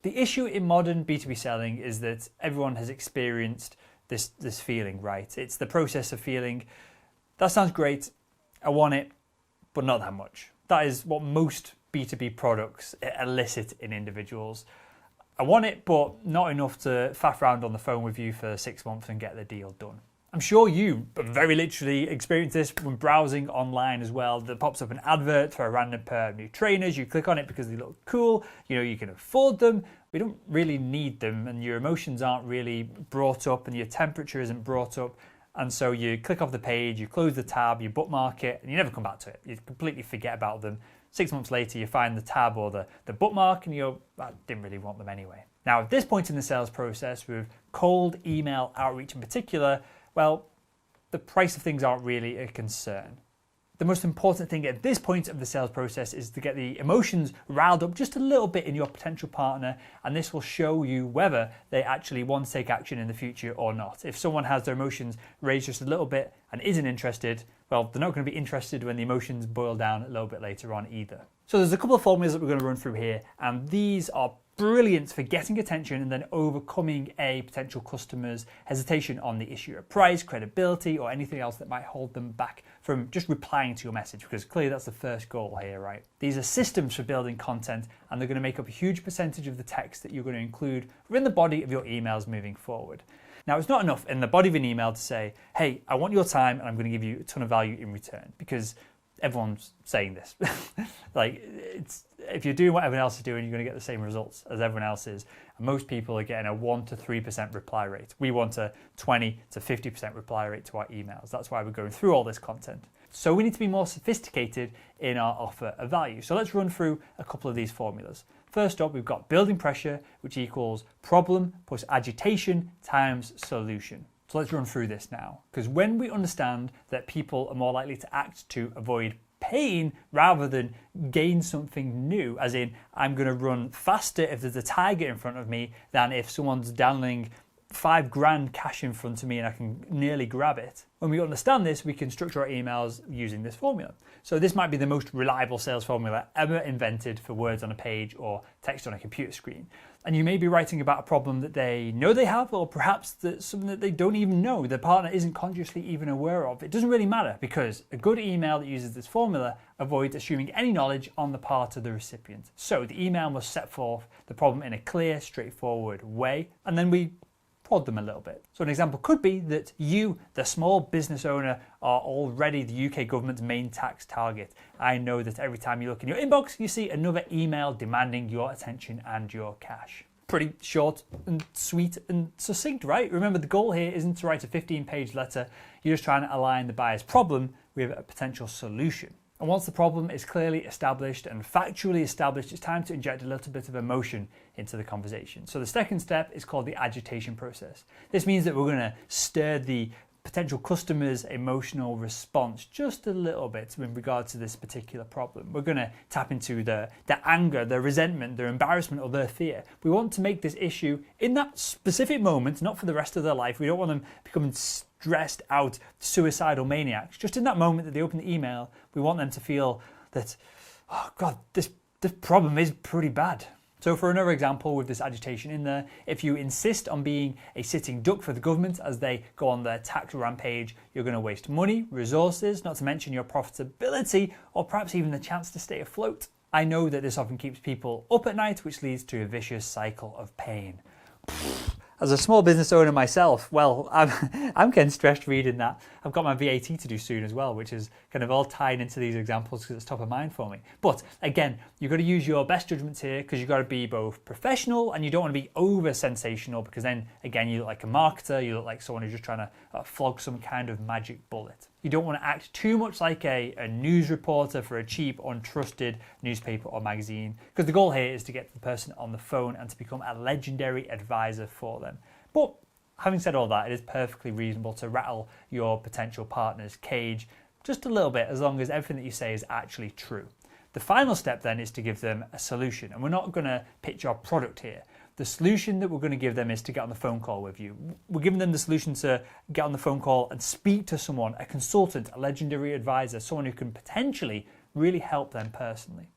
The issue in modern B2B selling is that everyone has experienced this feeling, right? It's the process of feeling, that sounds great, I want it, but not that much. That is what most B2B products elicit in individuals. I want it, but not enough to faff around on the phone with you for 6 months and get the deal done. I'm sure you very literally experience this when browsing online as well. There pops up an advert for a random pair of new trainers. You click on it because they look cool. You know, you can afford them. We don't really need them, and your emotions aren't really brought up and your temperature isn't brought up. And so you click off the page, you close the tab, you bookmark it, and you never come back to it. You completely forget about them. 6 months later, you find the tab or the bookmark and you go, I didn't really want them anyway. Now, at this point in the sales process, with cold email outreach in particular, well, the price of things aren't really a concern. The most important thing at this point of the sales process is to get the emotions riled up just a little bit in your potential partner, and this will show you whether they actually want to take action in the future or not. If someone has their emotions raised just a little bit and isn't interested, well, they're not going to be interested when the emotions boil down a little bit later on either. So there's a couple of formulas that we're going to run through here, and these are brilliant for getting attention and then overcoming a potential customer's hesitation on the issue of price, credibility, or anything else that might hold them back from just replying to your message, because clearly that's the first goal here, right? These are systems for building content, and they're going to make up a huge percentage of the text that you're going to include within the body of your emails moving forward. Now, it's not enough in the body of an email to say, hey, I want your time and I'm going to give you a ton of value in return, because everyone's saying this. If you're doing what everyone else is doing, you're going to get the same results as everyone else is. And most people are getting a 1 to 3% reply rate. We want a 20 to 50% reply rate to our emails. That's why we're going through all this content. So we need to be more sophisticated in our offer of value. So let's run through a couple of these formulas. First up, we've got building pressure, which equals problem plus agitation times solution. So let's run through this now, because when we understand that people are more likely to act to avoid pain rather than gain something new, as in I'm going to run faster if there's a tiger in front of me than if someone's dangling $5,000 cash in front of me and I can nearly grab it. When we understand this, we can structure our emails using this formula. So this might be the most reliable sales formula ever invented for words on a page or text on a computer screen. And you may be writing about a problem that they know they have, or perhaps that's something that they don't even know, the partner isn't consciously even aware of. It doesn't really matter, because a good email that uses this formula avoids assuming any knowledge on the part of the recipient. So the email must set forth the problem in a clear, straightforward way, and then we prod them a little bit. So an example could be that you, the small business owner, are already the UK government's main tax target. I know that every time you look in your inbox, you see another email demanding your attention and your cash. Pretty short and sweet and succinct, right? Remember, the goal here isn't to write a 15-page letter. You're just trying to align the buyer's problem with a potential solution. And once the problem is clearly established and factually established, it's time to inject a little bit of emotion into the conversation. So the second step is called the agitation process. This means that we're going to stir the potential customer's emotional response just a little bit in regard to this particular problem. We're going to tap into their anger, their resentment, their embarrassment, or their fear. We want to make this issue in that specific moment, not for the rest of their life. We don't want them becoming stressed out, suicidal maniacs. Just in that moment that they open the email, we want them to feel that, oh God, this problem is pretty bad. So for another example with this agitation in there, if you insist on being a sitting duck for the government as they go on their tax rampage, you're going to waste money, resources, not to mention your profitability, or perhaps even the chance to stay afloat. I know that this often keeps people up at night, which leads to a vicious cycle of pain. As a small business owner myself, well, I'm getting stressed reading that. I've got my VAT to do soon as well, which is kind of all tied into these examples because it's top of mind for me. But again, you've got to use your best judgment here, because you've got to be both professional and you don't want to be over sensational, because then again, you look like a marketer, you look like someone who's just trying to flog some kind of magic bullet. You don't want to act too much like a news reporter for a cheap, untrusted newspaper or magazine, because the goal here is to get the person on the phone and to become a legendary advisor for them. But having said all that, it is perfectly reasonable to rattle your potential partner's cage just a little bit, as long as everything that you say is actually true. The final step then is to give them a solution, and we're not going to pitch our product here. The solution that we're going to give them is to get on the phone call with you. We're giving them the solution to get on the phone call and speak to someone, a consultant, a legendary advisor, someone who can potentially really help them personally.